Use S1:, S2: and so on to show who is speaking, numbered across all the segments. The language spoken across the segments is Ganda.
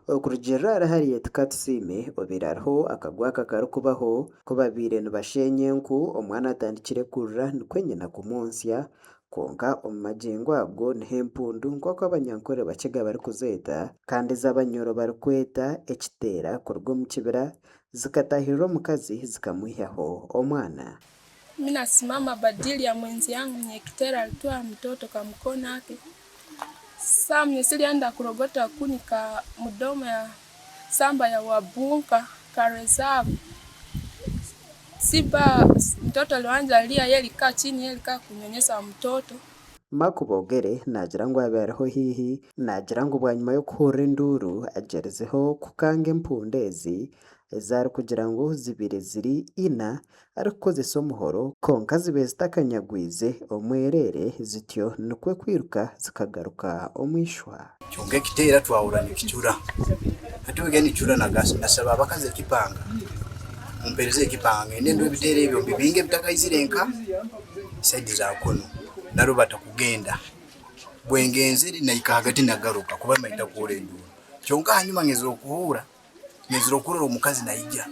S1: Okurugirira hariya tikatusiime obeire hariho akagwaka karikubaho kubabiire nibashenya enku omwana atandikire kurira nikwe nyina kumwonsya kwonka omu magyengo ago niho empundu nk'oku abanyankore bakiga barikuzeeta kandi ez'abanyoro barikweta ekiteera kuruga omu kibira zikatahirira omukazi zikamwihaho omwana.
S2: Mimi nasimama badili ya mwenzi yangu mwenye kitera alitoa mtoto kwa mkono wake. Sasa mnyesilienda kurogota kuni ka mdomo ya samba ya wabunka karezabu. Siba mtoto alianza lia yeye alikaa chini yeye alikaa kunyonyesha mtoto.
S1: Makubogere nagira ngo abereho hihi nagira ngo bwanyuma yo kuhura enduru agerezeho kukanga empundezi ezari kugira ngo zibire ziri ina arikukozesa omuhoro konka zibe zitakanyagwize omwerere zityo nikwe kwiruka zikagaruka omwishwa.
S3: Kyonka ekiteera twawura nikicura ate wega nicura nasaba abakazi ekipanga mumpereze ekipanga endendo ebiteera ebyo bibinge bitakayizirenka saidi za kono naro batakugenda bwengenzeri naika hagati nagaruka kuba maita kuhura enduru kyonka hanyuma ngezero kuhura omukazi naija.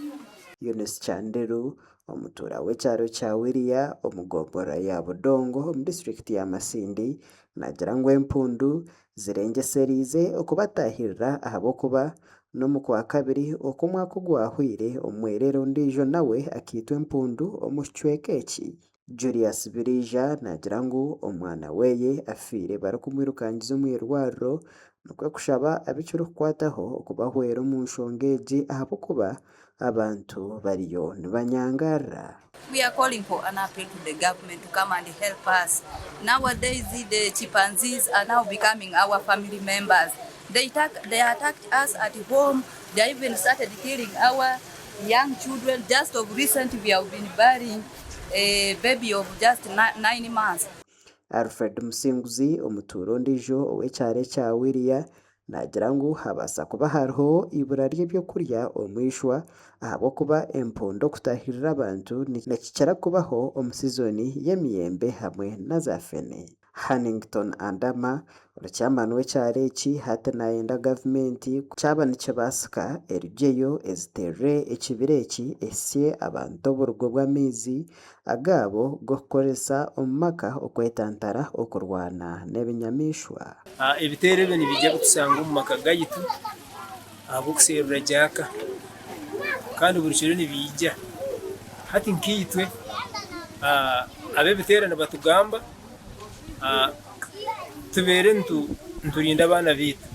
S1: Eunice Chanderu omutura w'ekyaro kya Wiriya omugombora ya Budongo omu disitulikiti ya Masindi nagira ngo empundu zirengeserize okubatahirira ahabw'okuba n'omu kwa kabiri okw'omwaka ogwahwire omwerero ondiijo nawe akiitwa empundu omu kicweka eki. Julius Birija nagira ngu omwana weye afiire barikumwirukangiza omu irwariro nikwe kushaba abikirikukwataho okubahwera omu nshonga egi ahabw'okuba abantu bariyo nibanyangarra.
S4: We are calling for an appeal to the government to come and help us. Nowadays the chimpanzees are now becoming our family members. They attacked us at home. They even started killing our young children. Just of recent we have been burying a baby of just 9 months.
S1: Alfred Musinguzi omuturo ondiijo ow'ekyaro kya Wiriya nagira ngu habasa kuba hariho ibura ry'ebyokurya omwishwa ahabw'okuba empundu okutahirira abantu nikikira kubaho omu sizoni y'emiyembe hamwe na za fene. Hannington Andama orukyamani w'ekyaro eki hati nayenda gavumenti kyaba nikibaasika erugyeyo eziterre ekibira eki esye abantu oburugo bw'amaizi agabo g'okukoresa omu maka okwetantara okurwana n'ebinyamishwa.
S5: Ebiteera ebyo nibijja kutusanga omu maka gaitu ahabw'okuserura jaaka kandi buri kiro nibijja hati nkiitwe ab'ebiteera nibatugamba tubeere nturinda abaana baitu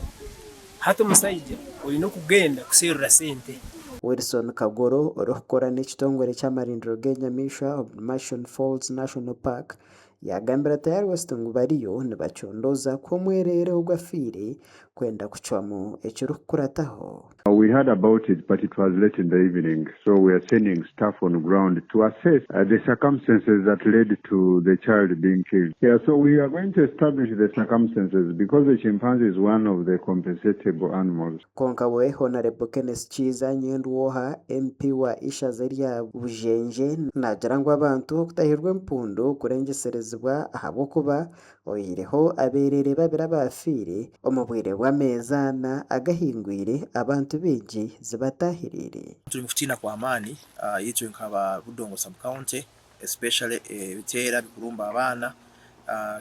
S5: hati omushaija olina okugenda kuserura sente.
S1: Wilson Kagoro orikukora n'ekitongore ky'amarindiro g'enyamishwa omu Mashon Falls National Park yagambira tayari West ngu bariyo nibacondoza kw'omwerere ogwafiire kwenda kucwamu ekirikukurataho.
S6: We heard about it, but it was late in the evening, so we are sending staff on ground to assess the circumstances that led to the child being killed. Yeah, so we are going to establish the circumstances because the chimpanzee is one of the compensatable animals.
S1: Konka we Honorable Kenneth Chiza Nyenduoha MP wa ishaza rya Bujenje nagira ngu abantu okutahirwa empundu kurengeserezibwa ahabw'okuba oyireho aberere babiri abafiire omu bwire bw'amezi 4 agahingwire abantu bingi zibatahirire.
S7: Tuli mufitiina kwa amaani yitwe nkaba Budongo sub county especially ebiteera bikulumba abaana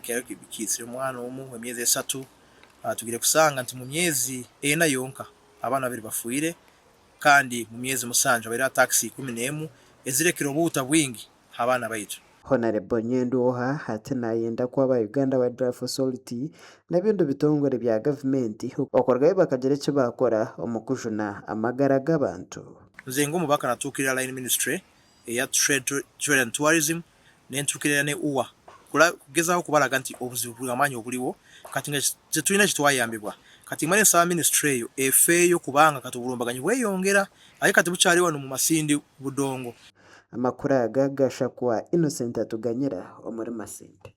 S7: kyalo kibikisire omwana omu emyezi 3 tugire kusanga nti mu myezi 4 yonka abaana babiri bafuire kandi mu myezi 7 baira taxi 11 ezirekera obuuta bwingi abaana baitu.
S1: Honorable Nyenduoha hati nayenda kwaba Uganda Wildlife Authority n'ebintu bitongore bya gavumenti okorgayo bakagira eki bakora omu kujuna amagara g'abantu.
S7: Nze ng'omubaka natuukirira line ministry eya trade and tourism n'entuukirira ne UWA kugezaho kubalaga nti obuzibu bw'amaanyi obuliwo kati nga tetulina kitwayambibwa kati mane sa ministry eyo efeeyo kubanga kati obulumbaganyi bweyongera aye kati bukyali wano mu Masindi Budongo.
S1: Amakuru aga gashakwa Innocent Atuganyira omuri Masindi.